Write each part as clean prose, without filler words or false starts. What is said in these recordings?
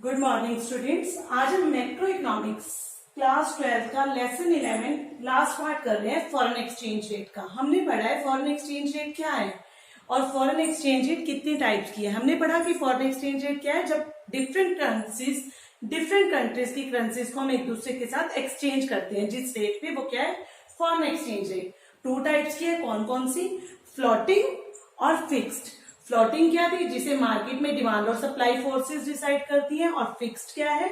Good morning students. आज हम macro economics class 12 का लेसन 11 लास्ट पार्ट कर रहे हैं फॉरेन एक्सचेंज रेट का। हमने पढ़ा है फॉरेन एक्सचेंज रेट क्या है और फॉरेन एक्सचेंज रेट कितने टाइप्स की है। हमने पढ़ा कि फॉरेन एक्सचेंज रेट क्या है, जब डिफरेंट करेंसीज डिफरेंट कंट्रीज की करेंसीज को हम एक दूसरे के साथ एक्सचेंज करते हैं जिस रेट पे, वो क्या है, foreign exchange rate. Two types की है, कौन कौन सी? फ्लोटिंग और फिक्स्ड। फ्लोटिंग क्या थी, जिसे मार्केट में डिमांड और सप्लाई फोर्सेस डिसाइड करती हैं, और फिक्स्ड क्या है,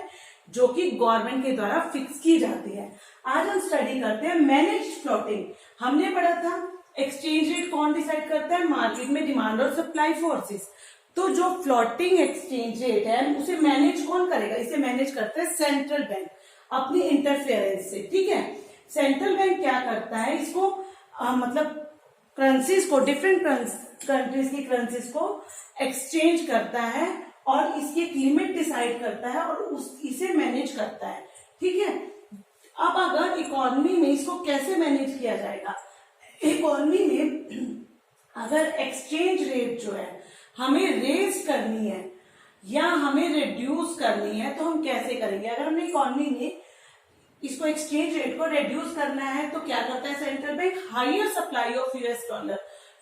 जो कि गवर्नमेंट के द्वारा फिक्स की जाती है। आज हम स्टडी करते हैं मैनेज्ड फ्लोटिंग। हमने पढ़ा था एक्सचेंज रेट कौन डिसाइड करता है, मार्केट में डिमांड और सप्लाई फोर्सेस। तो जो फ्लोटिंग एक्सचेंज रेट है उसे मैनेज कौन करेगा? इसे मैनेज करता है सेंट्रल बैंक अपनी इंटरफेरेंस से। ठीक है, सेंट्रल बैंक क्या करता है, इसको मतलब करेंसीज को, डिफरेंट कंट्रीज की करेंसीज को एक्सचेंज करता है और इसकी एक लिमिट डिसाइड करता है और इसे मैनेज करता है। ठीक है, अब अगर इकोनॉमी में इसको कैसे मैनेज किया जाएगा, इकोनॉमी में अगर एक्सचेंज रेट जो है हमें रेज करनी है या हमें रिड्यूस करनी है तो हम कैसे करेंगे? अगर हमने इकोनॉमी में इसको एक्सचेंज रेट को रिड्यूस करना है तो क्या करता है central bank? Higher supply of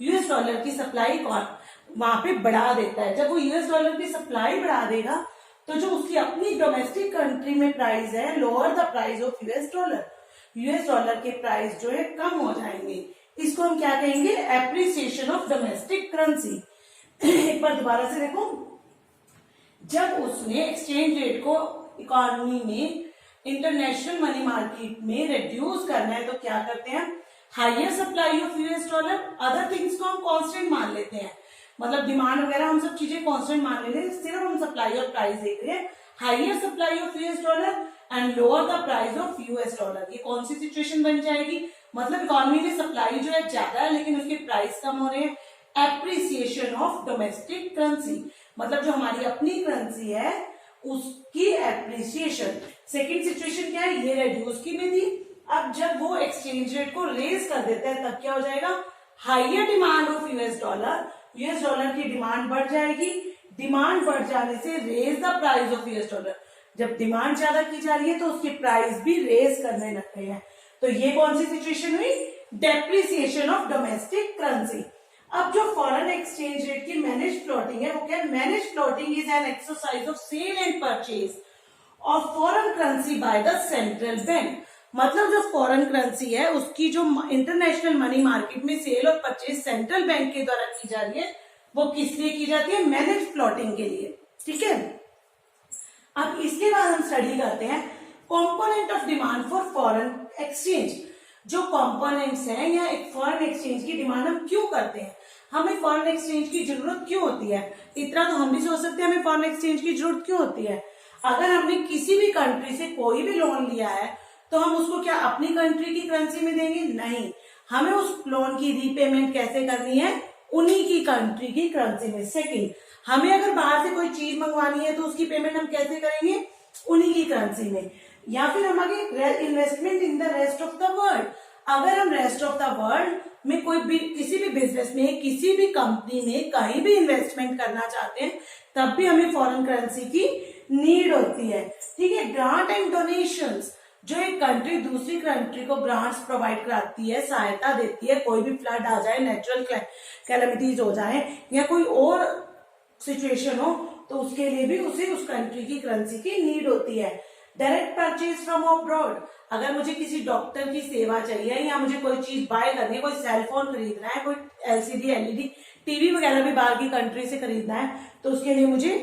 US dollar की सप्लाई वहां पे बढ़ा देता है। जब वो यूएस डॉलर की सप्लाई बढ़ा देगा तो जो उसकी अपनी डोमेस्टिक कंट्री में प्राइस है, lower the price of US dollar के प्राइस जो है कम हो जाएंगे। इसको हम क्या कहेंगे? Appreciation of domestic currency. एक बार दोबारा से देखो, जब उसने एक्सचेंज रेट को इकोनॉमी में, इंटरनेशनल मनी मार्केट में रिड्यूस करना है तो क्या करते हैं? Higher supply of US dollar, other things को हम कांस्टेंट मान लेते हैं, मतलब डिमांड वगैरह हम सब चीजें कांस्टेंट मान लेते हैं, सिर्फ हम सप्लाई और प्राइस देख रहे हैं। Higher supply of US dollar and lower the price of US dollar. ये कौन सी सिचुएशन बन जाएगी? मतलब इकोनॉमी में सप्लाई जो है ज्यादा है लेकिन उसके प्राइस कम हो रहे हैं। एप्रिसिएशन ऑफ डोमेस्टिक करेंसी, मतलब जो हमारी अपनी करेंसी है उसकी एप्रिसिएशन। सेकेंड सिचुएशन क्या है? ये रिड्यूस की में थी। अब जब वो एक्सचेंज रेट को रेज कर देता है तब क्या हो जाएगा? Higher demand of US dollar की डिमांड बढ़ जाएगी। डिमांड बढ़ जाने से raise the price of US dollar. जब डिमांड ज्यादा की जा रही है तो उसकी प्राइस भी रेज करने लगते हैं। तो ये कौन सी सिचुएशन हुई? Depreciation of domestic currency. अब जो फॉरेन एक्सचेंज रेट की मैनेज फ्लोटिंग है वो क्या? Manage floating is an exercise of sale and purchase of foreign currency by the central bank. मतलब जो फॉरेन करेंसी है उसकी जो इंटरनेशनल मनी मार्केट में सेल और परचेज सेंट्रल बैंक के द्वारा की जा रही है, वो किस लिए की जाती है? मैनेज फ्लोटिंग के लिए। ठीक है, अब इसके बाद हम स्टडी करते हैं component of demand for foreign exchange. जो कंपोनेंट्स हैं या एक फॉरेन एक्सचेंज की डिमांड हम क्यों करते हैं, हमें फॉरेन एक्सचेंज की जरूरत क्यों होती है? इतना तो हम भी सोच सकते हैं हमें फॉरेन एक्सचेंज की जरूरत क्यों होती है। अगर हमने किसी भी कंट्री से कोई भी लोन लिया है तो हम उसको क्या अपनी कंट्री की करेंसी में देंगे? नहीं, हमें उस लोन की रीपेमेंट कैसे करनी है? उन्हीं की कंट्री की करेंसी में। सेकंड, हमें अगर बाहर से कोई चीज मंगवानी है तो उसकी पेमेंट हम कैसे करेंगे? उन्हीं की करेंसी में। या फिर हम आगे investment in the rest of the world, अगर हम रेस्ट ऑफ द वर्ल्ड में कोई भी किसी भी बिजनेस में, किसी भी कंपनी में कहीं भी इन्वेस्टमेंट करना चाहते हैं तब भी हमें फॉरेन करेंसी की नीड होती है। ठीक है, ग्रांट एंड डोनेशंस, जो एक कंट्री दूसरी कंट्री को ग्रांट्स प्रोवाइड कराती है, सहायता देती है, कोई भी फ्लड आ जाए, नेचुरल कैलेमिटीज हो जाए या कोई और सिचुएशन हो तो उसके लिए भी उसे उस कंट्री की करेंसी की नीड होती है। डायरेक्ट परचेज फ्रॉम अब्रॉड, अगर मुझे किसी डॉक्टर की सेवा चाहिए या मुझे कोई चीज बाय करनी है, कोई सेल फोन खरीदना है, कोई एलसीडी एलईडी टीवी वगैरह भी बाहर की कंट्री से खरीदना है तो उसके लिए मुझे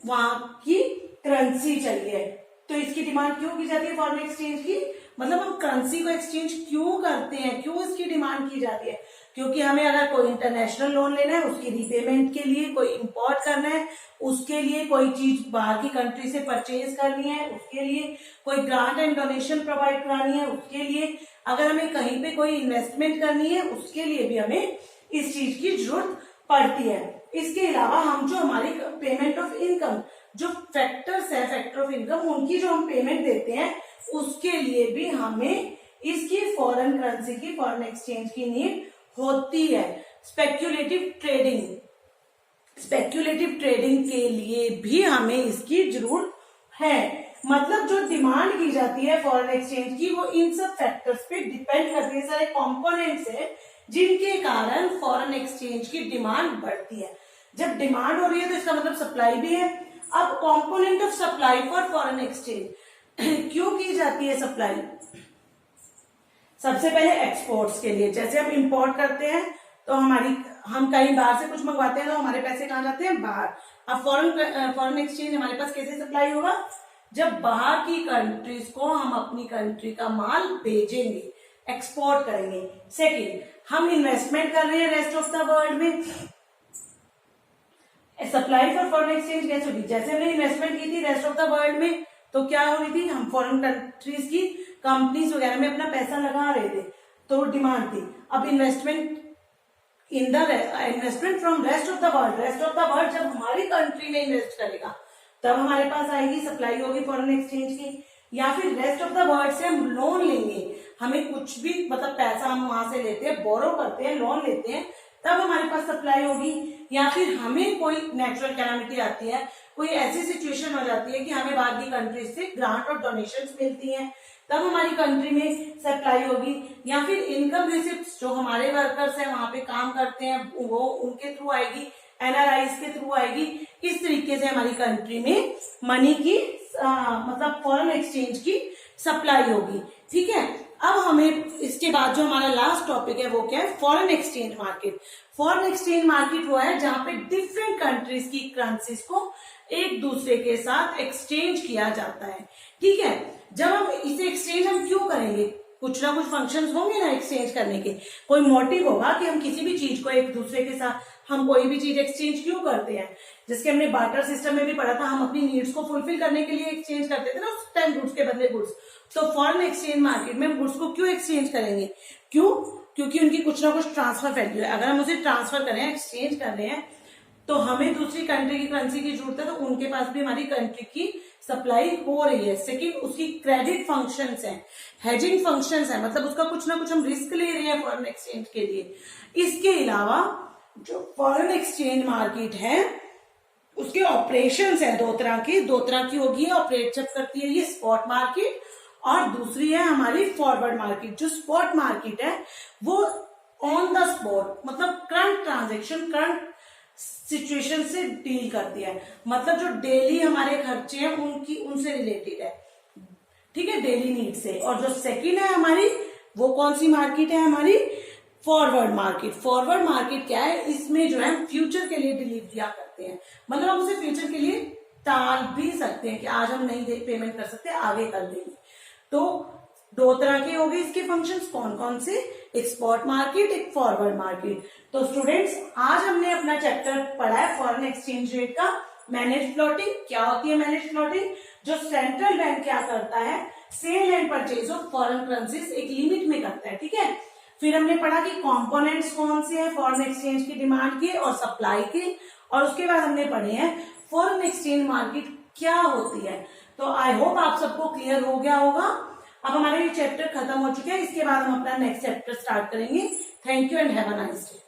वहां की करेंसी चाहिए। तो इसकी डिमांड क्यों की जाती है फॉरेन एक्सचेंज की? मतलब हम करेंसी को एक्सचेंज क्यों करते हैं, क्यों इसकी डिमांड की जाती है? क्योंकि हमें अगर कोई इंटरनेशनल लोन लेना है, उसकी रीपेमेंट के लिए, कोई इंपोर्ट करना है उसके लिए, कोई चीज बाहर की कंट्री से परचेज करनी है उसके लिए, कोई ग्रांट एंड डोनेशन प्रोवाइड करानी है उसके लिए, अगर हमें कहीं पे कोई इन्वेस्टमेंट करनी है उसके लिए भी हमें इस चीज की जरूरत पड़ती है। इसके अलावा हम जो हमारी पेमेंट ऑफ इनकम, जो फैक्टर्स है फैक्टर ऑफ इनकम, उनकी जो हम पेमेंट देते हैं उसके लिए भी हमें इसकी फॉरेन करेंसी की, फॉरेन एक्सचेंज की नीड होती है। स्पेक्यूलेटिव ट्रेडिंग के लिए भी हमें इसकी जरूरत है। मतलब जो डिमांड की जाती है फॉरेन एक्सचेंज की वो इन सब फैक्टर्स पे डिपेंड करती है, सारे कंपोनेंट्स है जिनके कारण फॉरेन एक्सचेंज की डिमांड बढ़ती है। जब डिमांड हो रही है तो इसका मतलब सप्लाई भी है। अब component of supply for foreign exchange क्यों की जाती है सप्लाई? सबसे पहले एक्सपोर्ट्स के लिए, जैसे हम इंपोर्ट करते हैं तो हम कहीं बाहर से कुछ मंगवाते हैं तो हमारे पैसे कहाँ जाते हैं? बाहर। अब फॉरेन एक्सचेंज हमारे पास कैसे सप्लाई होगा? जब बाहर की कंट्रीज को हम अपनी कंट्री का माल भेजेंगे, एक्सपोर्ट करेंगे। सेकेंड, हम इन्वेस्टमेंट कर रहे हैं रेस्ट ऑफ द वर्ल्ड में। सप्लाई फॉर फॉरेन एक्सचेंज कैसे होगी? जैसे हमने इन्वेस्टमेंट की थी रेस्ट ऑफ द वर्ल्ड में तो क्या हो रही थी? हम फॉरेन कंट्रीज की कंपनीज वगैरह में अपना पैसा लगा रहे थे तो डिमांड थी। अब investment from rest of the world जब हमारी कंट्री में इन्वेस्ट करेगा तब हमारे पास आएगी, सप्लाई होगी फॉरेन एक्सचेंज की। या फिर रेस्ट ऑफ द वर्ल्ड से हम लोन लेंगे, हमें कुछ भी मतलब पैसा हम वहां से लेते हैं, बोरो करते हैं, लोन लेते हैं, तब हमारे पास सप्लाई होगी। या फिर हमें कोई नेचुरल कैलामिटी आती है, कोई ऐसी सिचुएशन हो जाती है कि हमें बाहर की कंट्रीज से ग्रांट और डोनेशंस मिलती हैं, तब हमारी कंट्री में सप्लाई होगी। या फिर इनकम रिसिप्ट जो हमारे वर्कर्स हैं वहां पे काम करते हैं वो उनके थ्रू आएगी, एनआरआईज के थ्रू आएगी। इस तरीके से हमारी कंट्री में मनी की मतलब फॉरेन एक्सचेंज की सप्लाई होगी। ठीक है, अब हमें इसके बाद जो हमारा लास्ट टॉपिक है वो क्या है? Foreign exchange market. Foreign exchange market वो है जहां पे डिफरेंट कंट्रीज की करेंसीज को एक दूसरे के साथ एक्सचेंज किया जाता है। ठीक है, जब हम इसे एक्सचेंज हम क्यों करेंगे? कुछ ना कुछ फंक्शंस होंगे ना एक्सचेंज करने के, कोई मोटिव होगा कि हम किसी भी चीज को एक दूसरे के साथ हम कोई भी चीज एक्सचेंज क्यों करते हैं। जिसके हमने बार्टर सिस्टम में भी पढ़ा था, हम अपनी नीड्स को फुलफिल करने के लिए एक्सचेंज करते थे ना उस टाइम, गुड्स के बदले गुड्स। तो फॉरेन एक्सचेंज मार्केट में गुड्स को क्यों एक्सचेंज करेंगे? क्यों? क्योंकि उनकी कुछ ना कुछ ट्रांसफर वैल्यू है। अगर हम उसे ट्रांसफर कर रहे हैं, एक्सचेंज कर रहे हैं, तो हमें दूसरी कंट्री की करेंसी की जरूरत है, तो उनके पास भी हमारी कंट्री की सप्लाई हो रही है। सेकंड, उसकी क्रेडिट फंक्शंस हैं, हेजिंग फंक्शंस हैं, मतलब उसका कुछ ना कुछ हम रिस्क ले रहे हैं फॉरेन एक्सचेंज के लिए। इसके अलावा जो फॉरेन एक्सचेंज मार्केट है उसके ऑपरेशंस हैं दो तरह की होगी ऑपरेट जब करती है ये स्पॉट मार्केट, और दूसरी है हमारी फॉरवर्ड मार्केट। जो स्पॉट मार्केट है वो ऑन द स्पॉट मतलब करंट ट्रांजेक्शन, करंट सिचुएशन से डील करती है, मतलब जो डेली हमारे खर्चे हैं उनसे रिलेटेड है। ठीक है, डेली नीड से। और जो सेकंड है हमारी, वो कौन सी मार्केट है? हमारी फॉरवर्ड मार्केट। फॉरवर्ड मार्केट क्या है? इसमें जो है फ्यूचर के लिए डिलीवरिया करते हैं, मतलब हम उसे फ्यूचर के लिए टाल भी सकते हैं कि आज हम नहीं पेमेंट कर सकते, आगे कर देंगे। तो दो तरह के हो गए इसके फंक्शंस, कौन कौन से? एक स्पॉट मार्केट, एक फॉरवर्ड मार्केट। तो स्टूडेंट्स, आज हमने अपना चैप्टर पढ़ा है फॉरेन एक्सचेंज रेट का, मैनेज फ्लोटिंग। क्या होती है मैनेज फ्लोटिंग? जो सेंट्रल बैंक क्या करता है, sale and purchase of foreign currencies एक लिमिट में करता है। ठीक है, फिर हमने पढ़ा कि कंपोनेंट्स कौन से हैं फॉरेन एक्सचेंज की डिमांड के और सप्लाई के, और उसके बाद हमने पढ़े हैं फॉरेन एक्सचेंज मार्केट क्या होती है। तो आई होप आप सबको क्लियर हो गया होगा। अब हमारे ये चैप्टर खत्म हो चुके हैं, इसके बाद हम अपना नेक्स्ट चैप्टर स्टार्ट करेंगे। Thank you and have a nice day.